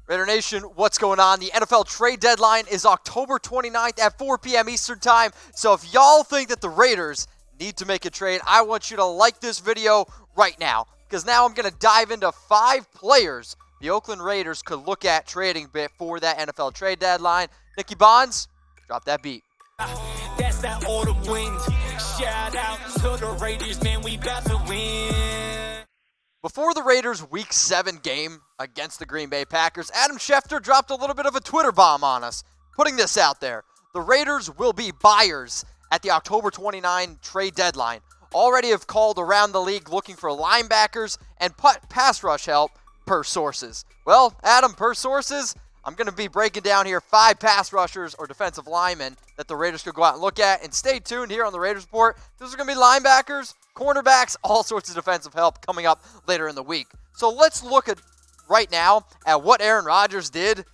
Raider Nation, what's going on? The NFL trade deadline is October 29th at 4 p.m. Eastern Time. So if y'all think that the Raiders need to make a trade, I want you to like this video right now. Because now I'm going to dive into 5 players the Oakland Raiders could look at trading before that NFL trade deadline. Nicky Bonds, drop that beat. That's that autumn wind. Shout out to the Raiders, man, we about to win. Before the Raiders' Week 7 game against the Green Bay Packers, Adam Schefter dropped a little bit of a Twitter bomb on us, putting this out there. The Raiders will be buyers at the October 29 trade deadline. Already have called around the league looking for linebackers and pass rush help per sources. Well, Adam, per sources, I'm going to be breaking down here 5 pass rushers or defensive linemen that the Raiders could go out and look at. And stay tuned here on the Raiders Report. Those are going to be linebackers, cornerbacks, all sorts of defensive help coming up later in the week. So let's look at right now at what Aaron Rodgers did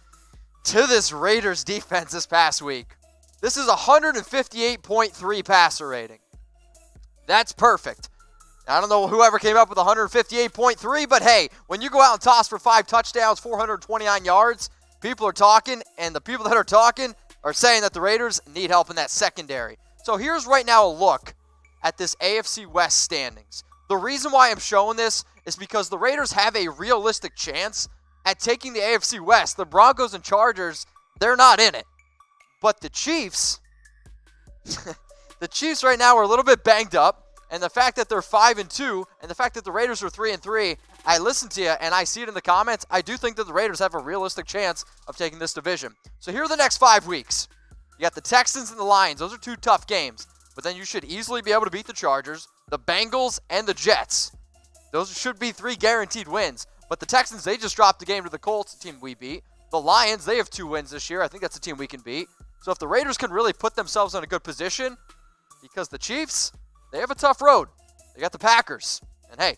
to this Raiders defense this past week. This is 158.3 passer rating. That's perfect. I don't know whoever came up with 158.3, but hey, when you go out and toss for 5 touchdowns, 429 yards, people are talking, and the people that are talking are saying that the Raiders need help in that secondary. So here's right now a look at this AFC West standings. The reason why I'm showing this is because the Raiders have a realistic chance at taking the AFC West. The Broncos and Chargers, they're not in it. But the Chiefs, the Chiefs right now are a little bit banged up. And the fact that they're 5-2, and the fact that the Raiders are 3-3, I listen to you and I see it in the comments. I do think that the Raiders have a realistic chance of taking this division. So here are the next 5 weeks. You got the Texans and the Lions. Those are 2 tough games. But then you should easily be able to beat the Chargers, the Bengals, and the Jets. Those should be 3 guaranteed wins. But the Texans, they just dropped the game to the Colts, a team we beat. The Lions, they have 2 wins this year. I think that's a team we can beat. So if the Raiders can really put themselves in a good position, because the Chiefs, they have a tough road. They got the Packers. And hey,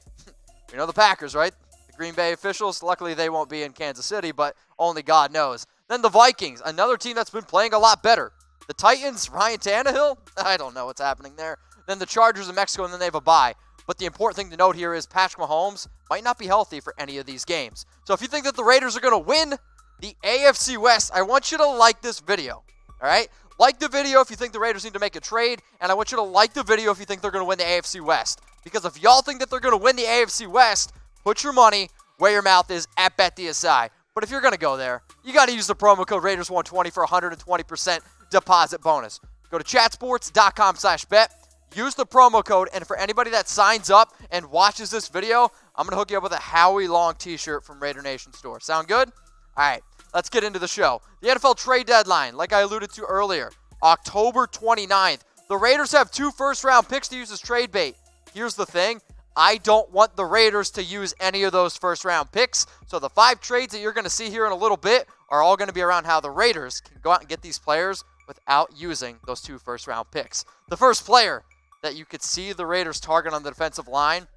you know the Packers, right? The Green Bay officials, luckily they won't be in Kansas City, but only God knows. Then the Vikings, another team that's been playing a lot better. The Titans, Ryan Tannehill, I don't know what's happening there. Then the Chargers in Mexico, and then they have a bye. But the important thing to note here is Patrick Mahomes might not be healthy for any of these games. So if you think that the Raiders are going to win the AFC West, I want you to like this video, all right? Like the video if you think the Raiders need to make a trade, and I want you to like the video if you think they're going to win the AFC West. Because if y'all think that they're going to win the AFC West, put your money where your mouth is at BetDSI. But if you're going to go there, you got to use the promo code Raiders120 for 120% deposit bonus. Go to chatsports.com/bet. Use the promo code, and for anybody that signs up and watches this video, I'm going to hook you up with a Howie Long t-shirt from Raider Nation store. Sound good? All right, let's get into the show. The NFL trade deadline, like I alluded to earlier, October 29th. The Raiders have 2 first-round picks to use as trade bait. Here's the thing. I don't want the Raiders to use any of those first-round picks. So the 5 trades that you're going to see here in a little bit are all going to be around how the Raiders can go out and get these players without using those 2 first-round picks. The first player that you could see the Raiders target on the defensive line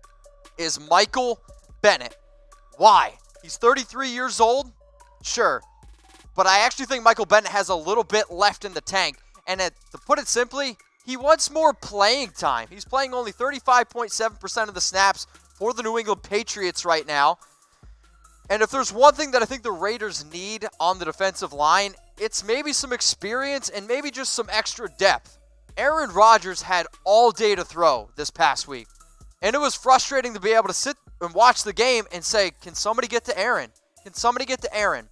is Michael Bennett. Why? He's 33 years old? Sure. But I actually think Michael Bennett has a little bit left in the tank. And to put it simply, he wants more playing time. He's playing only 35.7% of the snaps for the New England Patriots right now. And if there's one thing that I think the Raiders need on the defensive line, it's maybe some experience and maybe just some extra depth. Aaron Rodgers had all day to throw this past week. And it was frustrating to be able to sit and watch the game and say, can somebody get to Aaron? Can somebody get to Aaron?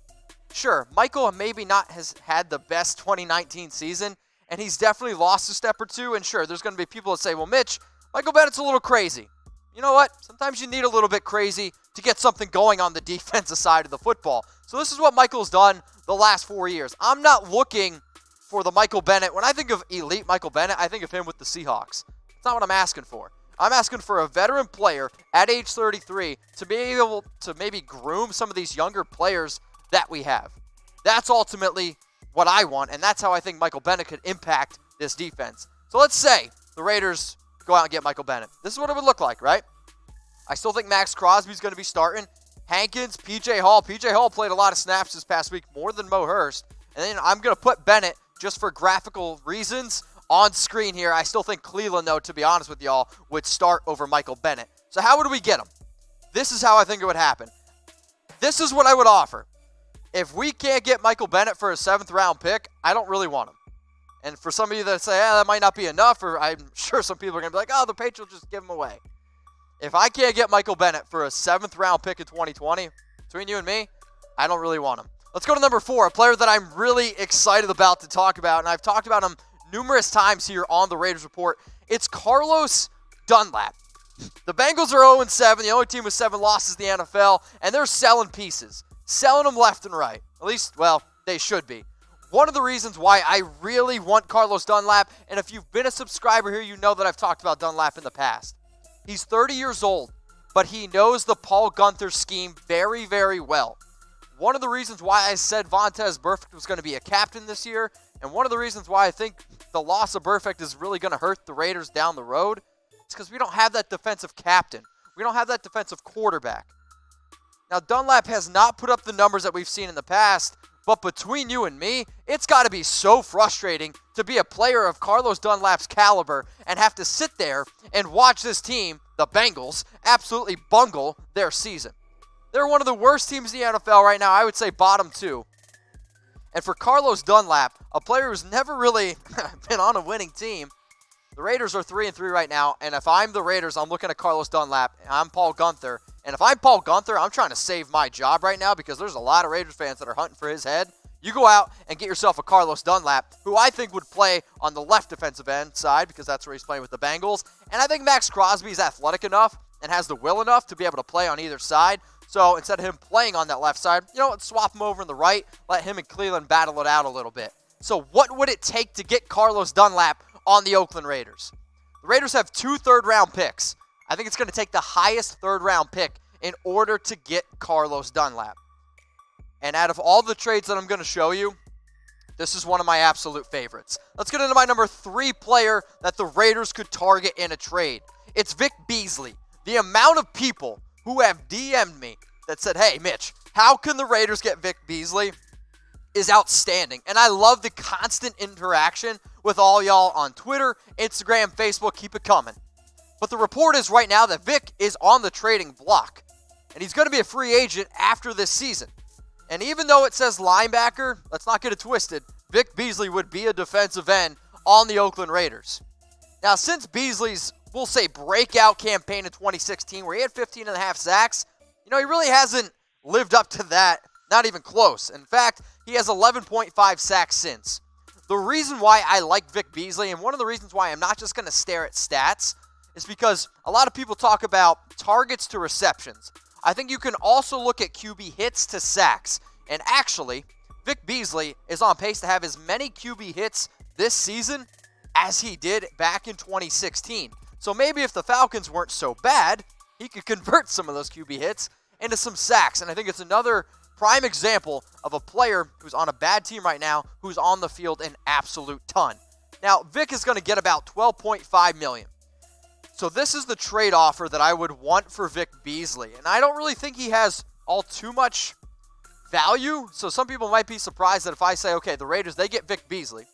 Sure, Michael maybe not has had the best 2019 season, and he's definitely lost a step or 2. And sure, there's going to be people that say, well, Mitch, Michael Bennett's a little crazy. You know what? Sometimes you need a little bit crazy to get something going on the defensive side of the football. So this is what Michael's done the last 4 years. I'm not looking for the Michael Bennett. When I think of elite Michael Bennett, I think of him with the Seahawks. That's not what I'm asking for. I'm asking for a veteran player at age 33 to be able to maybe groom some of these younger players that we have. That's ultimately what I want, and that's how I think Michael Bennett could impact this defense. So let's say the Raiders go out and get Michael Bennett. This is what it would look like, right? I still think Maxx Crosby's going to be starting. Hankins, P.J. Hall. P.J. Hall played a lot of snaps this past week, more than Mo Hurst. And then I'm going to put Bennett, just for graphical reasons, on screen here. I still think Clelin, though, to be honest with y'all, would start over Michael Bennett. So how would we get him? This is how I think it would happen. This is what I would offer. If we can't get Michael Bennett for a 7th round pick, I don't really want him. And for some of you that say, that might not be enough, or I'm sure some people are going to be like, the Patriots will just give him away. If I can't get Michael Bennett for a 7th round pick in 2020, between you and me, I don't really want him. Let's go to number 4, a player that I'm really excited about to talk about, and I've talked about him numerous times here on the Raiders Report. It's Carlos Dunlap. The Bengals are 0-7, the only team with 7 losses in the NFL, and they're selling pieces. Selling them left and right. At least, well, they should be. One of the reasons why I really want Carlos Dunlap, and if you've been a subscriber here, you know that I've talked about Dunlap in the past. He's 30 years old, but he knows the Paul Guenther scheme very, very well. One of the reasons why I said Vontaze Burfict was going to be a captain this year, and one of the reasons why I think the loss of Burfict is really going to hurt the Raiders down the road, is because we don't have that defensive captain. We don't have that defensive quarterback. Now, Dunlap has not put up the numbers that we've seen in the past, but between you and me, it's got to be so frustrating to be a player of Carlos Dunlap's caliber and have to sit there and watch this team, the Bengals, absolutely bungle their season. They're one of the worst teams in the NFL right now. I would say bottom 2. And for Carlos Dunlap, a player who's never really been on a winning team, the Raiders are 3-3 right now, and if I'm the Raiders, I'm looking at Carlos Dunlap, and I'm Paul Guenther. And if I'm Paul Guenther, I'm trying to save my job right now because there's a lot of Raiders fans that are hunting for his head. You go out and get yourself a Carlos Dunlap, who I think would play on the left defensive end side because that's where he's playing with the Bengals. And I think Maxx Crosby is athletic enough and has the will enough to be able to play on either side. So instead of him playing on that left side, you know what, swap him over in the right, let him and Clelin battle it out a little bit. So what would it take to get Carlos Dunlap on the Oakland Raiders? The Raiders have 2 third-round picks. I think it's going to take the highest third-round pick in order to get Carlos Dunlap. And out of all the trades that I'm going to show you, this is one of my absolute favorites. Let's get into my number 3 player that the Raiders could target in a trade. It's Vic Beasley. The amount of people who have DM'd me that said, hey, Mitch, how can the Raiders get Vic Beasley is outstanding. And I love the constant interaction with all y'all on Twitter, Instagram, Facebook. Keep it coming. But the report is right now that Vic is on the trading block. And he's going to be a free agent after this season. And even though it says linebacker, let's not get it twisted, Vic Beasley would be a defensive end on the Oakland Raiders. Now, since Beasley's, we'll say, breakout campaign in 2016 where he had 15.5 sacks, he really hasn't lived up to that, not even close. In fact, he has 11.5 sacks since. The reason why I like Vic Beasley, and one of the reasons why I'm not just going to stare at stats, is because a lot of people talk about targets to receptions. I think you can also look at QB hits to sacks. And actually, Vic Beasley is on pace to have as many QB hits this season as he did back in 2016. So maybe if the Falcons weren't so bad, he could convert some of those QB hits into some sacks. And I think it's another prime example of a player who's on a bad team right now who's on the field an absolute ton. Now, Vic is going to get about $12.5 million. So this is the trade offer that I would want for Vic Beasley. And I don't really think he has all too much value. So some people might be surprised that if I say, okay, the Raiders, they get Vic Beasley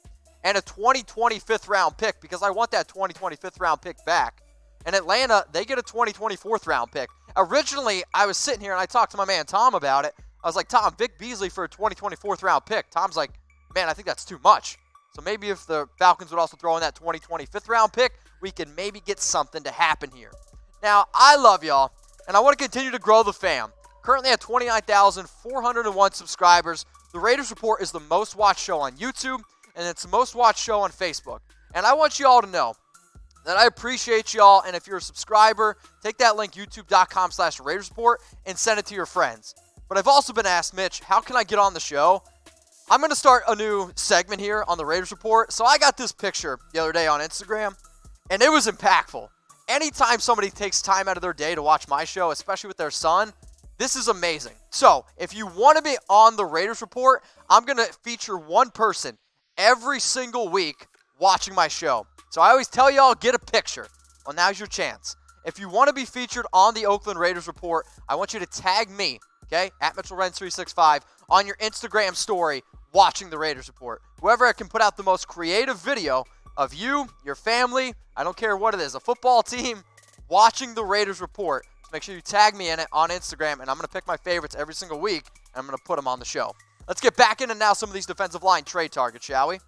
and a 2020 5th round pick because I want that 2020 5th round pick back. And Atlanta, they get a 2020 4th round pick. Originally, I was sitting here and I talked to my man Tom about it. I was like, Tom, Vic Beasley for a 2020 4th round pick. Tom's like, man, I think that's too much. So maybe if the Falcons would also throw in that 2020 5th round pick, we can maybe get something to happen here. Now, I love y'all, and I want to continue to grow the fam. Currently at 29,401 subscribers, the Raiders Report is the most watched show on YouTube, and it's the most watched show on Facebook. And I want you all to know that I appreciate y'all, and if you're a subscriber, take that link, youtube.com/Raiders Report, and send it to your friends. But I've also been asked, Mitch, how can I get on the show? I'm going to start a new segment here on the Raiders Report. So I got this picture the other day on Instagram, and it was impactful. Anytime somebody takes time out of their day to watch my show, especially with their son, this is amazing. So if you want to be on the Raiders Report, I'm going to feature one person every single week watching my show. So I always tell y'all, get a picture. Well, now's your chance. If you want to be featured on the Oakland Raiders Report, I want you to tag me, okay, at MitchellRenz365 on your Instagram story watching the Raiders Report. Whoever can put out the most creative video of you, your family, I don't care what it is, a football team watching the Raiders Report. Make sure you tag me in it on Instagram, and I'm going to pick my favorites every single week I'm going to put them on the show. Let's get back into now some of these defensive line trade targets, shall we?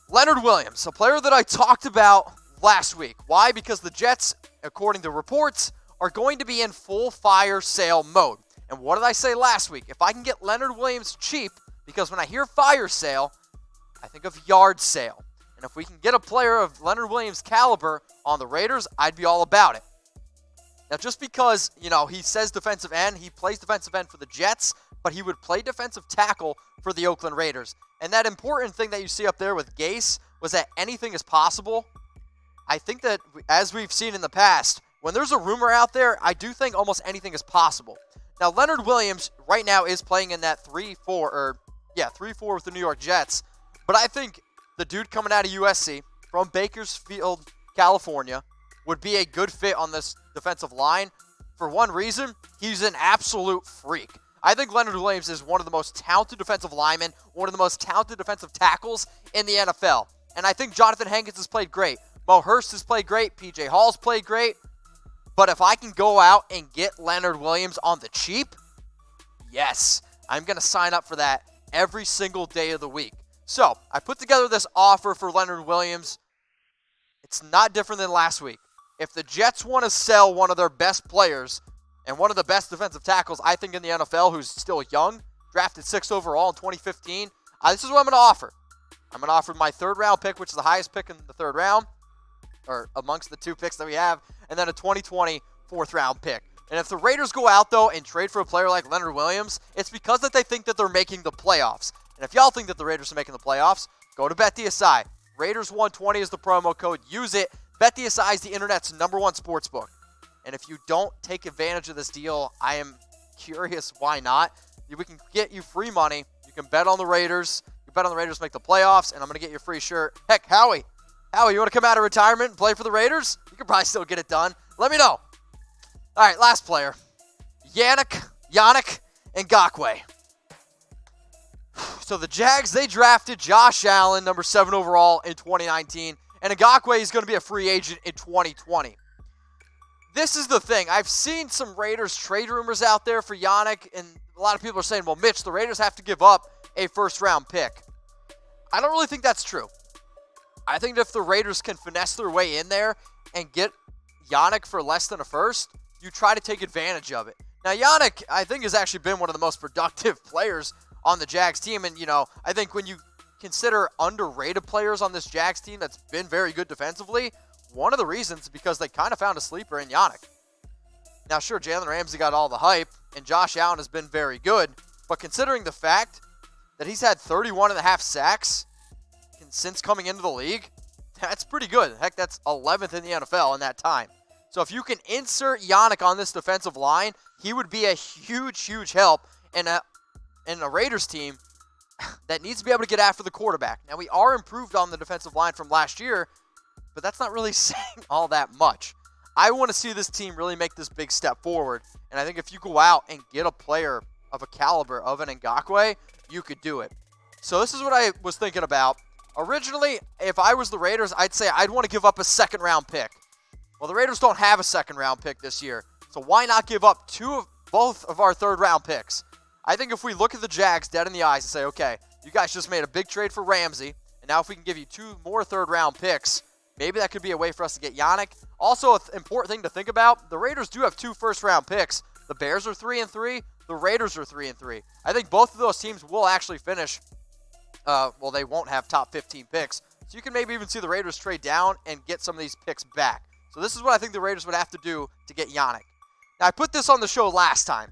Leonard Williams, a player that I talked about last week. Why? Because the Jets, according to reports, are going to be in full fire sale mode. And what did I say last week? If I can get Leonard Williams cheap, because when I hear fire sale, I think of yard sale. And if we can get a player of Leonard Williams' caliber on the Raiders, I'd be all about it. Now, just because, he says defensive end, he plays defensive end for the Jets, but he would play defensive tackle for the Oakland Raiders. And that important thing that you see up there with Gase was that anything is possible. I think that, as we've seen in the past, when there's a rumor out there, I do think almost anything is possible. Now, Leonard Williams right now is playing in that 3-4 with the New York Jets. But I think the dude coming out of USC from Bakersfield, California, would be a good fit on this defensive line. For one reason, he's an absolute freak. I think Leonard Williams is one of the most talented defensive linemen, one of the most talented defensive tackles in the NFL. And I think Jonathan Hankins has played great. Mo Hurst has played great. P.J. Hall's played great. But if I can go out and get Leonard Williams on the cheap, yes, I'm going to sign up for that every single day of the week. So, I put together this offer for Leonard Williams. It's not different than last week. If the Jets want to sell one of their best players and one of the best defensive tackles, I think, in the NFL, who's still young, drafted 6th overall in 2015, this is what I'm going to offer. I'm going to offer my 3rd round pick, which is the highest pick in the 3rd round, or amongst the 2 picks that we have, and then a 2020 4th round pick. And if the Raiders go out, though, and trade for a player like Leonard Williams, it's because that they think that they're making the playoffs. And if y'all think that the Raiders are making the playoffs, go to BetDSI. Raiders120 is the promo code. Use it. BetDSI is the internet's #1 sports book. And if you don't take advantage of this deal, I am curious why not. We can get you free money. You can bet on the Raiders. You bet on the Raiders to make the playoffs, and I'm going to get you a free shirt. Heck, Howie, you want to come out of retirement and play for the Raiders? You can probably still get it done. Let me know. All right, last player. Yannick Yannick. So the Jags, they drafted Josh Allen, number 7 overall in 2019. And Ngakoue is going to be a free agent in 2020. This is the thing. I've seen some Raiders trade rumors out there for Yannick, and a lot of people are saying, well, Mitch, the Raiders have to give up a 1st-round pick. I don't really think that's true. I think if the Raiders can finesse their way in there and get Yannick for less than a 1st, you try to take advantage of it. Now, Yannick, I think, has actually been one of the most productive players on the Jags team. And, I think when you consider underrated players on this Jags team that's been very good defensively, one of the reasons is because they kind of found a sleeper in Yannick. Now, sure, Jalen Ramsey got all the hype, and Josh Allen has been very good. But considering the fact that he's had 31.5 sacks since coming into the league, that's pretty good. Heck, that's 11th in the NFL in that time. So if you can insert Yannick on this defensive line, he would be a huge, huge help in a Raiders team that needs to be able to get after the quarterback. Now, we are improved on the defensive line from last year, but that's not really saying all that much. I want to see this team really make this big step forward, and I think if you go out and get a player of a caliber of an Ngakoue, you could do it. So this is what I was thinking about. Originally, if I was the Raiders, I'd say I'd want to give up a 2nd-round pick. Well, the Raiders don't have a 2nd-round pick this year, so why not give up both of our 3rd-round picks? I think if we look at the Jags dead in the eyes and say, okay, you guys just made a big trade for Ramsey, and now if we can give you 2 more 3rd-round picks, maybe that could be a way for us to get Yannick. Also, an important thing to think about, the Raiders do have 2 1st-round picks. The Bears are 3-3. The Raiders are 3-3. I think both of those teams will actually finish, they won't have top 15 picks. So you can maybe even see the Raiders trade down and get some of these picks back. So this is what I think the Raiders would have to do to get Yannick. Now, I put this on the show last time.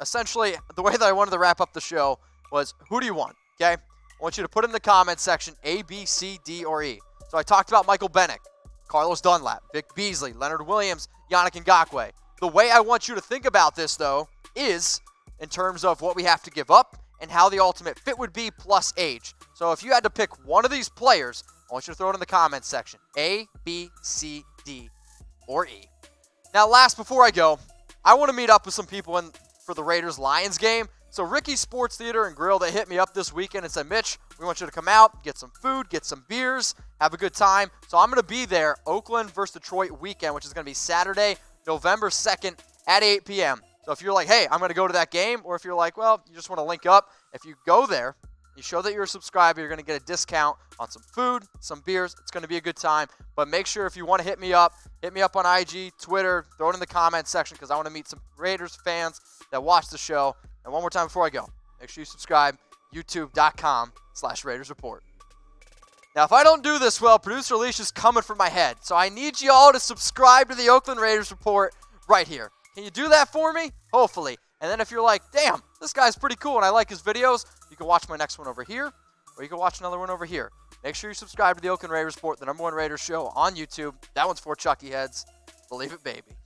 Essentially, the way that I wanted to wrap up the show was, who do you want, okay? I want you to put in the comments section A, B, C, D, or E. So I talked about Michael Bennett, Carlos Dunlap, Vic Beasley, Leonard Williams, Yannick Ngakoue. The way I want you to think about this, though, is in terms of what we have to give up and how the ultimate fit would be plus age. So if you had to pick one of these players, I want you to throw it in the comments section. A, B, C, D, or E. Now, last, before I go, I want to meet up with some people for the Raiders-Lions game. So Ricky's Sports Theater and Grill, they hit me up this weekend and said, Mitch, we want you to come out, get some food, get some beers, have a good time. So I'm going to be there, Oakland versus Detroit weekend, which is going to be Saturday, November 2nd at 8 p.m. So if you're like, hey, I'm going to go to that game, or if you're like, well, you just want to link up, if you go there, you show that you're a subscriber, you're going to get a discount on some food, some beers. It's going to be a good time. But make sure if you want to hit me up on IG, Twitter, throw it in the comments section because I want to meet some Raiders fans that watch the show. And one more time before I go, make sure you subscribe, youtube.com/Raiders Report. Now, if I don't do this well, producer Alicia's coming for my head. So I need you all to subscribe to the Oakland Raiders Report right here. Can you do that for me? Hopefully. And then if you're like, damn, this guy's pretty cool and I like his videos, you can watch my next one over here, or you can watch another one over here. Make sure you subscribe to the Oakland Raiders Report, the #1 Raiders show on YouTube. That one's for Chucky Heads. Believe it, baby.